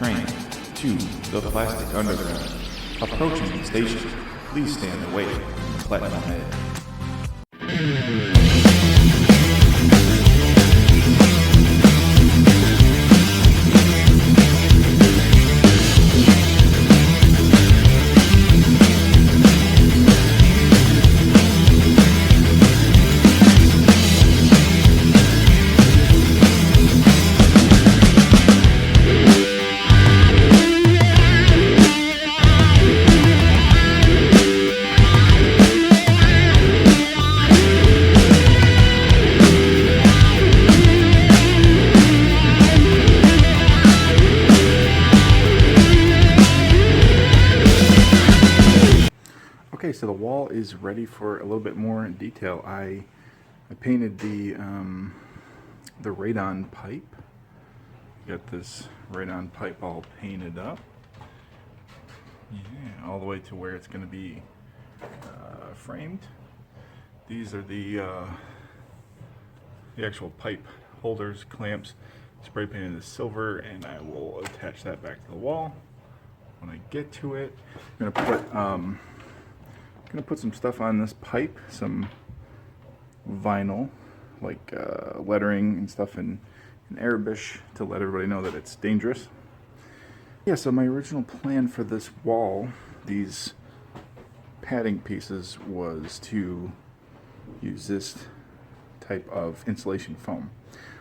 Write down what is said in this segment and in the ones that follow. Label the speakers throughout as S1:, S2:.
S1: train to the plastic underground. Approaching the station, please stand away from the platinum edge. Okay, so the wall is ready for a little bit more detail. I painted the radon pipe. Got this radon pipe all painted up. Yeah, all the way to where it's going to be framed. These are the actual pipe holders, clamps, spray painted this silver, and I will attach that back to the wall when I get to it. I'm gonna put some stuff on this pipe, some vinyl, like lettering and stuff in Arabic to let everybody know that it's dangerous. Yeah, so my original plan for this wall, these padding pieces, was to use this type of insulation foam.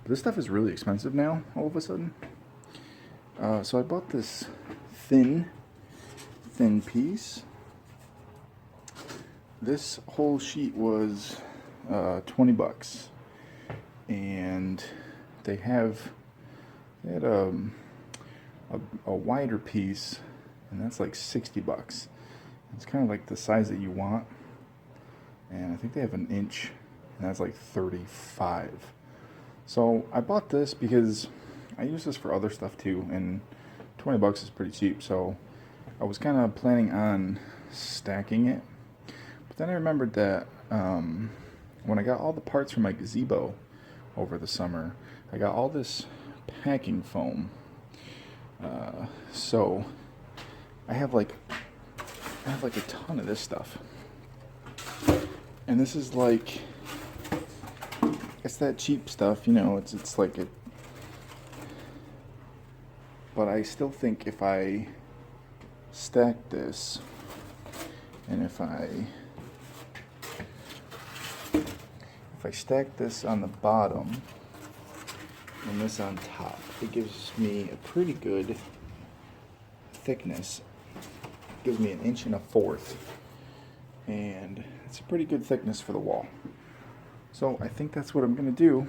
S1: But this stuff is really expensive now, all of a sudden. So I bought this thin piece. This whole sheet was 20 bucks, and they had a wider piece, and that's like 60 bucks. It's kind of like the size that you want, and I think they have an inch, and that's like 35. So I bought this because I use this for other stuff too, and 20 bucks is pretty cheap. So I was kind of planning on stacking it. But then I remembered that when I got all the parts for my gazebo over the summer, I got all this packing foam. So I have like a ton of this stuff, and this is like, it's that cheap stuff, you know. It's like it, but I still think if I stack this, and if I stack this on the bottom and this on top, it gives me a pretty good thickness. It gives me 1.25 inches, and it's a pretty good thickness for the wall. So I think that's what I'm gonna do.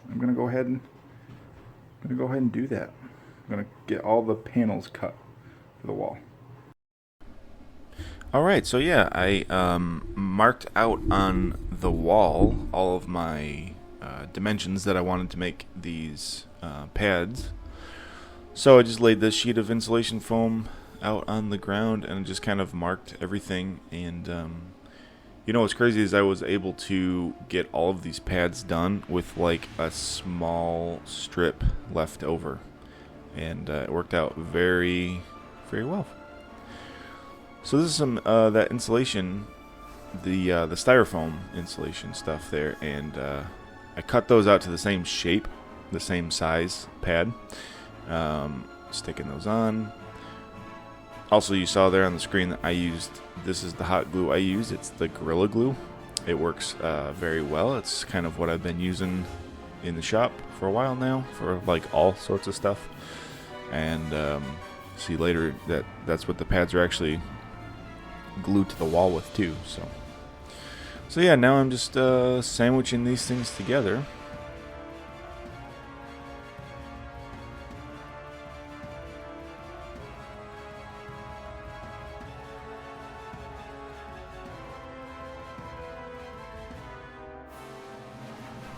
S1: I'm gonna go ahead and do that. I'm gonna get all the panels cut for the wall. Alright, so yeah, I marked out on the wall all of my dimensions that I wanted to make these pads. So I just laid this sheet of insulation foam out on the ground and just kind of marked everything. And you know what's crazy is I was able to get all of these pads done with like a small strip left over, and it worked out very, very well. So this is some that insulation, the styrofoam insulation stuff there, and I cut those out to the same shape, the same size pad, sticking those on. Also, you saw there on the screen that I used, this is the hot glue I use. It's the Gorilla Glue. It works very well. It's kind of what I've been using in the shop for a while now for like all sorts of stuff. And see later that that's what the pads are actually glued to the wall with too. So yeah, now I'm just sandwiching these things together.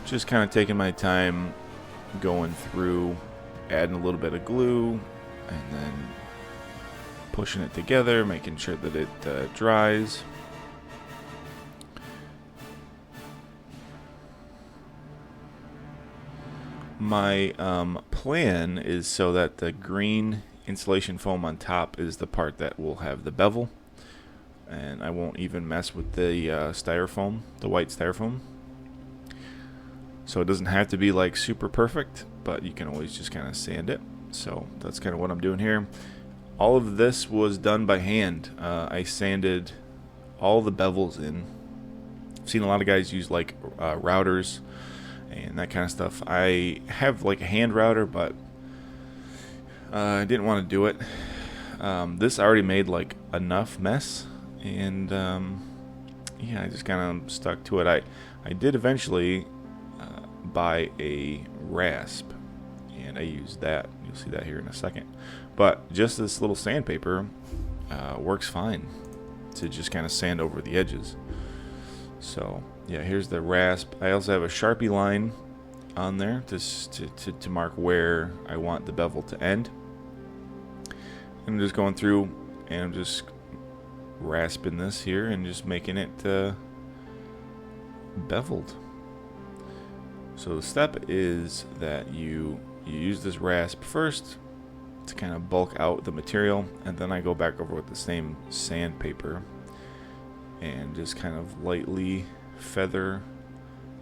S1: Just kind of taking my time going through, adding a little bit of glue, and then pushing it together, making sure that it dries. my plan is so that the green insulation foam on top is the part that will have the bevel, and I won't even mess with the styrofoam, the white styrofoam. So it doesn't have to be like super perfect, but you can always just kind of sand it. So that's kind of what I'm doing here. All of this was done by hand. I sanded all the bevels in. I've seen a lot of guys use like routers and that kind of stuff. I have like a hand router, but I didn't want to do it. This already made like enough mess, and yeah, I just kind of stuck to it. I did eventually buy a rasp, and I used that. You'll see that here in a second. But just this little sandpaper works fine to just kind of sand over the edges. So yeah, here's the rasp. I also have a Sharpie line on there to mark where I want the bevel to end. And I'm just going through and I'm just rasping this here and just making it beveled. So the step is that you use this rasp first to kind of bulk out the material, and then I go back over with the same sandpaper and just kind of lightly feather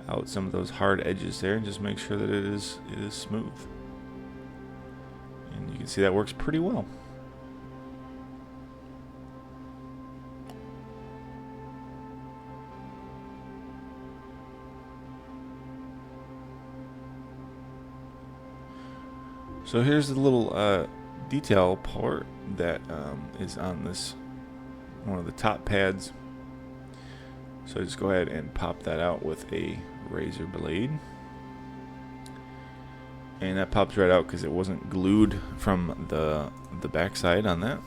S1: out some of those hard edges there and just make sure that it is smooth. And you can see that works pretty well. So here's the little detail part that is on this one of the top pads. So just go ahead and pop that out with a razor blade. And that pops right out because it wasn't glued from the backside on that.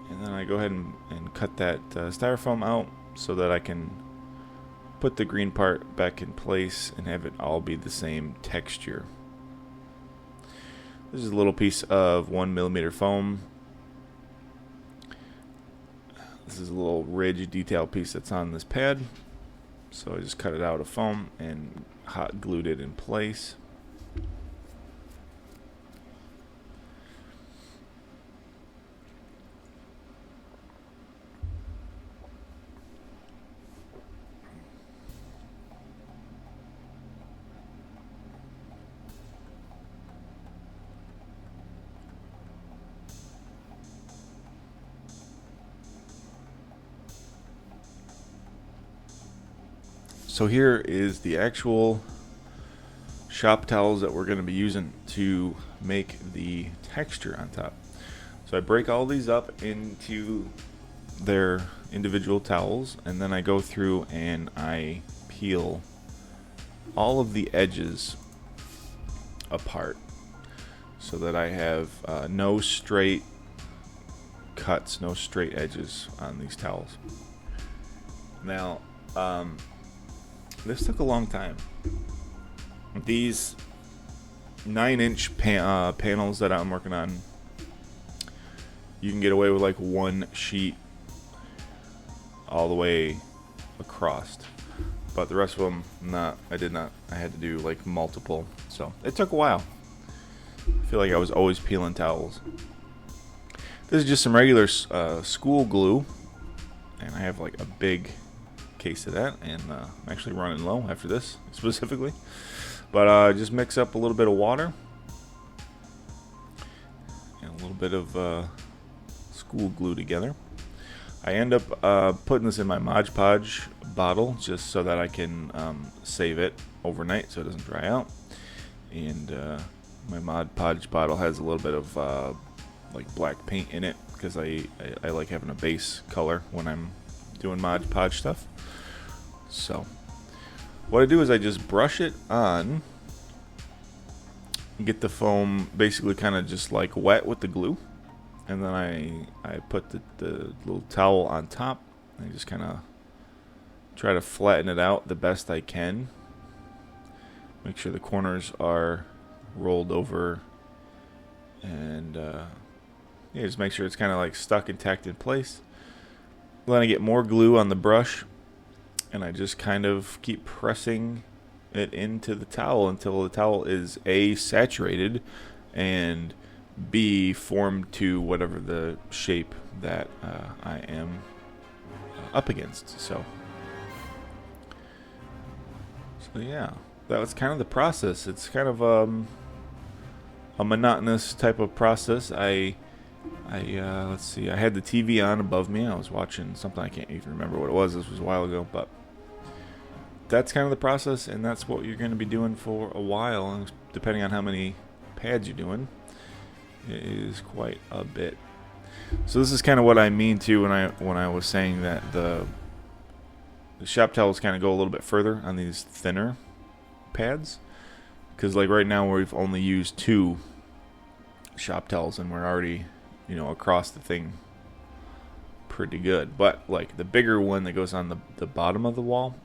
S1: And then I go ahead and cut that styrofoam out so that I can put the green part back in place and have it all be the same texture. This is a little piece of 1mm foam. This is a little ridge detail piece that's on this pad. So I just cut it out of foam and hot glued it in place. So here is the actual shop towels that we're going to be using to make the texture on top. So I break all these up into their individual towels, and then I go through and I peel all of the edges apart so that I have no straight cuts, no straight edges on these towels. Now, this took a long time. These 9-inch panels that I'm working on, you can get away with like one sheet all the way across, but the rest of them not. I did not. I had to do like multiple, so it took a while. I feel like I was always peeling towels. This is just some regular school glue, and I have like a big case of that, and I'm actually running low after this specifically, but just mix up a little bit of water and a little bit of school glue together. I end up putting this in my Mod Podge bottle just so that I can save it overnight so it doesn't dry out. And my Mod Podge bottle has a little bit of like black paint in it because I like having a base color when I'm doing Mod Podge stuff. So what I do is I just brush it on, get the foam basically kind of just like wet with the glue, and then I put the little towel on top, and I just kind of try to flatten it out the best I can. Make sure the corners are rolled over, and yeah, just make sure it's kind of like stuck intact in place. Then I get more glue on the brush, and I just kind of keep pressing it into the towel until the towel is A, saturated, and B, formed to whatever the shape that I am up against. So yeah, that was kind of the process. It's kind of a monotonous type of process. Let's see. I had the TV on above me. I was watching something. I can't even remember what it was. This was a while ago, but that's kind of the process, and that's what you're going to be doing for a while. And depending on how many pads you're doing, it is quite a bit. So this is kind of what I mean too when I was saying that the shop towels kind of go a little bit further on these thinner pads, because like right now we've only used 2 shop towels and we're already, across the thing pretty good. But like the bigger one that goes on the bottom of the wall,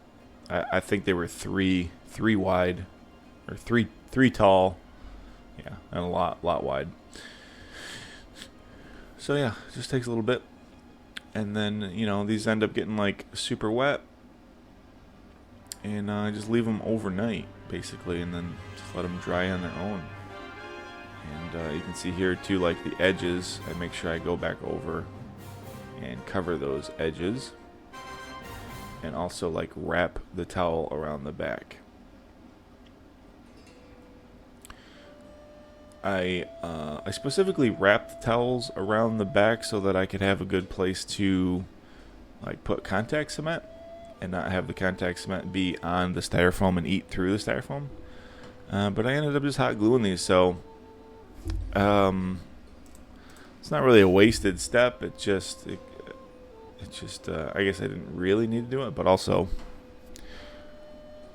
S1: I think they were three wide, or three tall, yeah, and a lot wide. So yeah, it just takes a little bit, and then these end up getting like super wet, and I just leave them overnight basically, and then just let them dry on their own. And you can see here too, like the edges, I make sure I go back over and cover those edges, and also like wrap the towel around the back. I specifically wrapped the towels around the back so that I could have a good place to like put contact cement and not have the contact cement be on the styrofoam and eat through the styrofoam. But I ended up just hot gluing these, so it's not really a wasted step. It's just I guess I didn't really need to do it, but also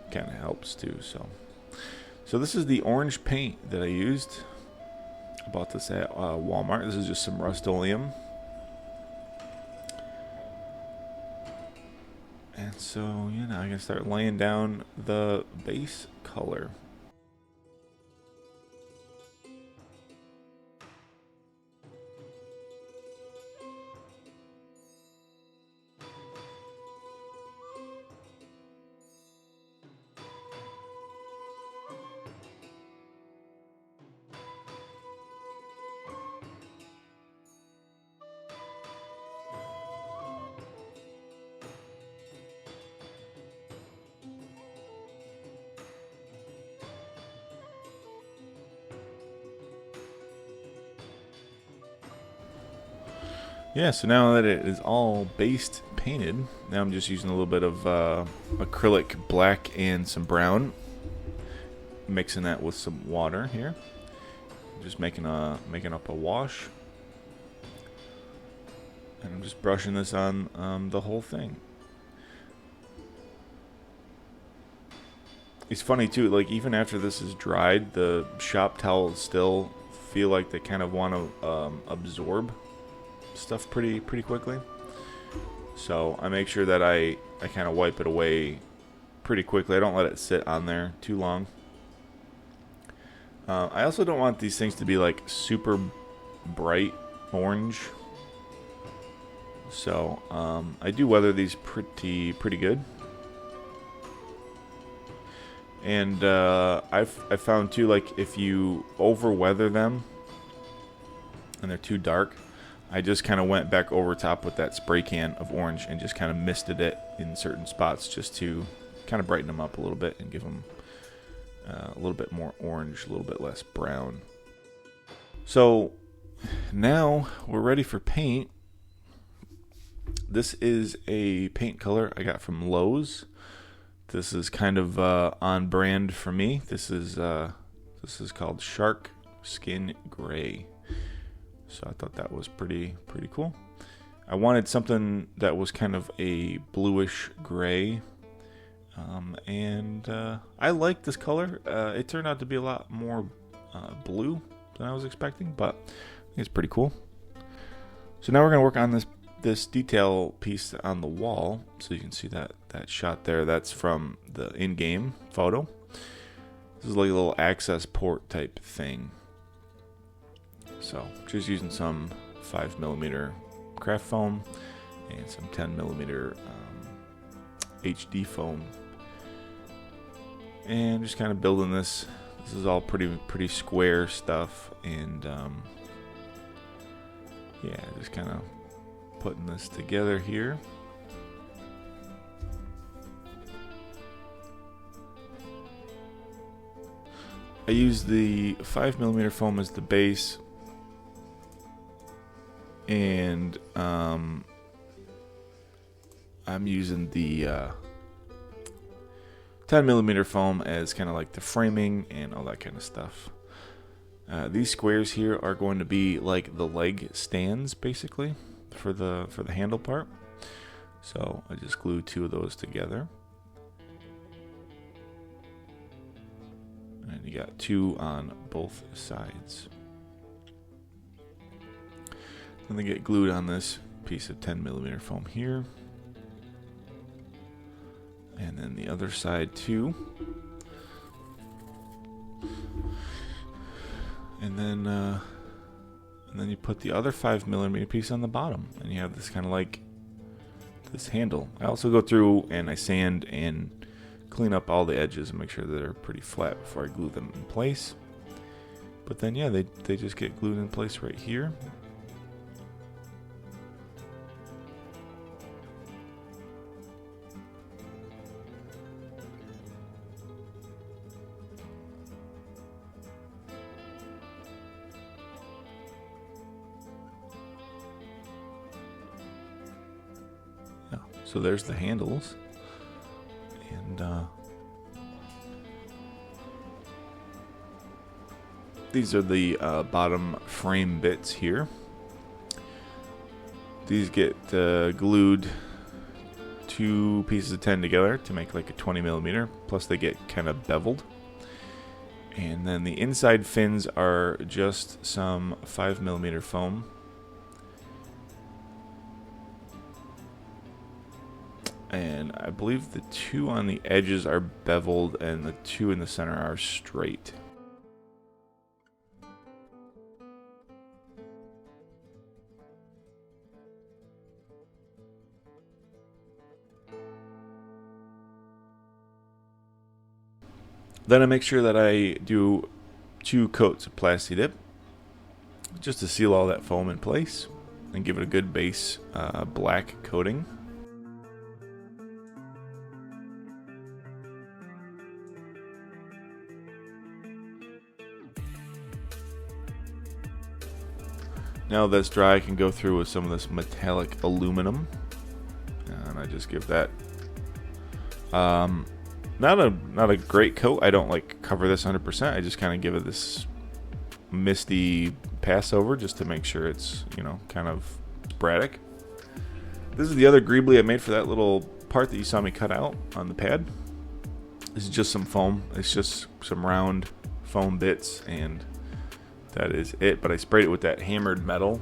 S1: kind of helps too. So this is the orange paint that I used. I bought this at Walmart. This is just some Rust-Oleum. And so, I can start laying down the base color. Yeah, so now that it is all based painted, now I'm just using a little bit of acrylic black and some brown, mixing that with some water here. Just making up a wash, and I'm just brushing this on the whole thing. It's funny too, like even after this is dried, the shop towels still feel like they kind of want to absorb stuff pretty quickly. So I make sure that I kind of wipe it away pretty quickly. I don't let it sit on there too long. I also don't want these things to be like super bright orange. So I do weather these pretty good. And I found too, like if you over weather them and they're too dark, I just kind of went back over top with that spray can of orange and just kind of misted it in certain spots just to kind of brighten them up a little bit and give them a little bit more orange, a little bit less brown. So now we're ready for paint. This is a paint color I got from Lowe's. This is kind of on brand for me. This is called Shark Skin Gray. So I thought that was pretty cool. I wanted something that was kind of a bluish gray, and I like this color. It turned out to be a lot more blue than I was expecting, but I think it's pretty cool. So now we're going to work on this detail piece on the wall. So you can see that shot there. That's from the in-game photo. This is like a little access port type thing. So just using some 5mm craft foam and some 10mm HD foam. And just kind of building this. This is all pretty square stuff, and yeah, just kind of putting this together here. I use the 5mm foam as the base, and I'm using the 10mm foam as kind of like the framing and all that kind of stuff. These squares here are going to be like the leg stands, basically, for the handle part. So I just glue 2 of those together. And you got 2 on both sides. Then they get glued on this piece of 10mm foam here. And then the other side too. And then you put the other 5mm piece on the bottom, and you have this kind of like this handle. I also go through and I sand and clean up all the edges and make sure that they're pretty flat before I glue them in place. But then yeah, they just get glued in place right here. So there's the handles, and these are the bottom frame bits here. These get glued 2 pieces of 10 together to make like a 20mm, plus they get kind of beveled. And then the inside fins are just some 5mm foam. And I believe the 2 on the edges are beveled and the 2 in the center are straight. Then I make sure that I do 2 coats of Plasti Dip just to seal all that foam in place and give it a good base black coating. Now that's dry, I can go through with some of this metallic aluminum, and I just give that not a great coat. I don't like cover this 100%. I just kind of give it this misty pass over just to make sure it's, you know, kind of sporadic. This is the other greebly I made for that little part that you saw me cut out on the pad. This is just some foam. It's just some round foam bits, and that is it. But I sprayed it with that hammered metal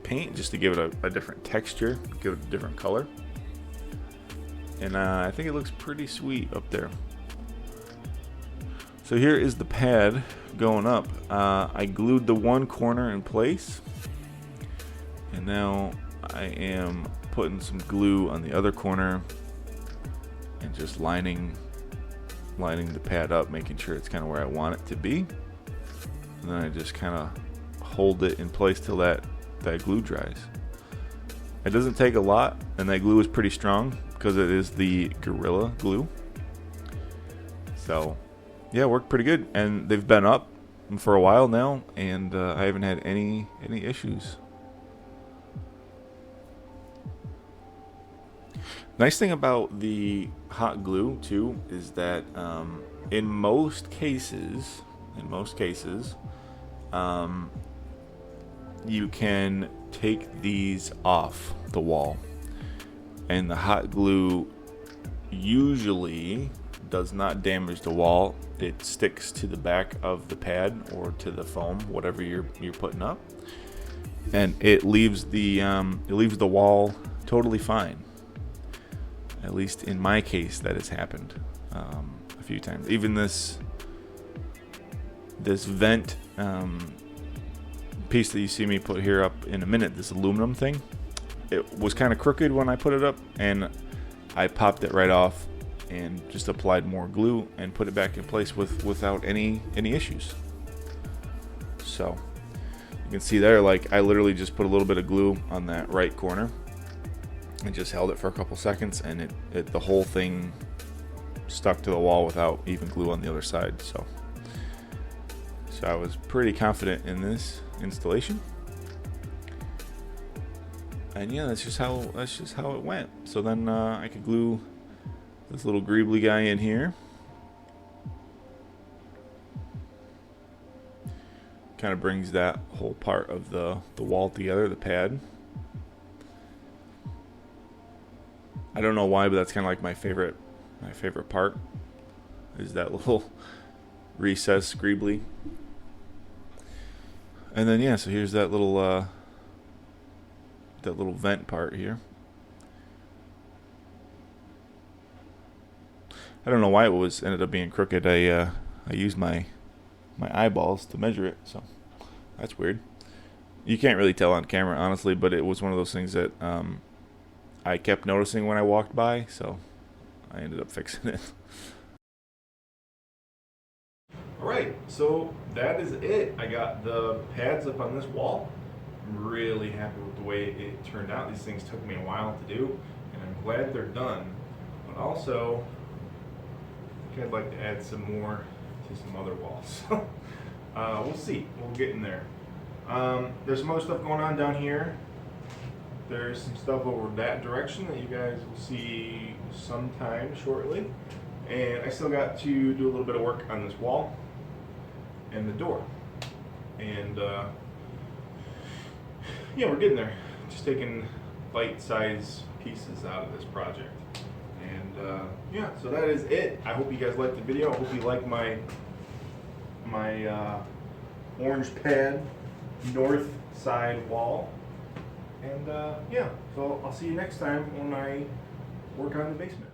S1: paint just to give it a different texture, give it a different color. And I think it looks pretty sweet up there. So here is the pad going up. I glued the one corner in place, and now I am putting some glue on the other corner and just lining the pad up, making sure it's kind of where I want it to be. And then I just kind of hold it in place till that glue dries. It doesn't take a lot, and that glue is pretty strong because it is the Gorilla Glue. So yeah, it worked pretty good, and they've been up for a while now, and I haven't had any issues. Nice thing about the hot glue too is that in most cases, you can take these off the wall, and the hot glue usually does not damage the wall. It sticks to the back of the pad or to the foam, whatever you're putting up, and it leaves the wall totally fine. At least in my case, that has happened a few times. Even this vent piece that you see me put here up in a minute, this aluminum thing, it was kind of crooked when I put it up, and I popped it right off, and just applied more glue and put it back in place without any issues. So you can see there, like I literally just put a little bit of glue on that right corner and just held it for a couple seconds, and the whole thing stuck to the wall without even glue on the other side. So I was pretty confident in this installation. And yeah, that's just how it went. So then I could glue this little greebly guy in here. Kind of brings that whole part of the wall together, the pad. I don't know why, but that's kind of like my favorite part is that little recess greebly. And then yeah, so here's that little vent part here. I don't know why it ended up being crooked. I used my eyeballs to measure it, so that's weird. You can't really tell on camera, honestly, but it was one of those things that I kept noticing when I walked by, so I ended up fixing it. Alright, so that is it. I got the pads up on this wall. I'm really happy with the way it turned out. These things took me a while to do, and I'm glad they're done. But also, I think I'd like to add some more to some other walls. We'll see. We'll get in there. There's some other stuff going on down here. There's some stuff over that direction that you guys will see sometime shortly. And I still got to do a little bit of work on this wall and the door. And yeah, we're getting there. Just taking bite-sized pieces out of this project. And yeah, so that is it. I hope you guys liked the video. I hope you like my orange pad north side wall. And yeah, so I'll see you next time when I work on the basement.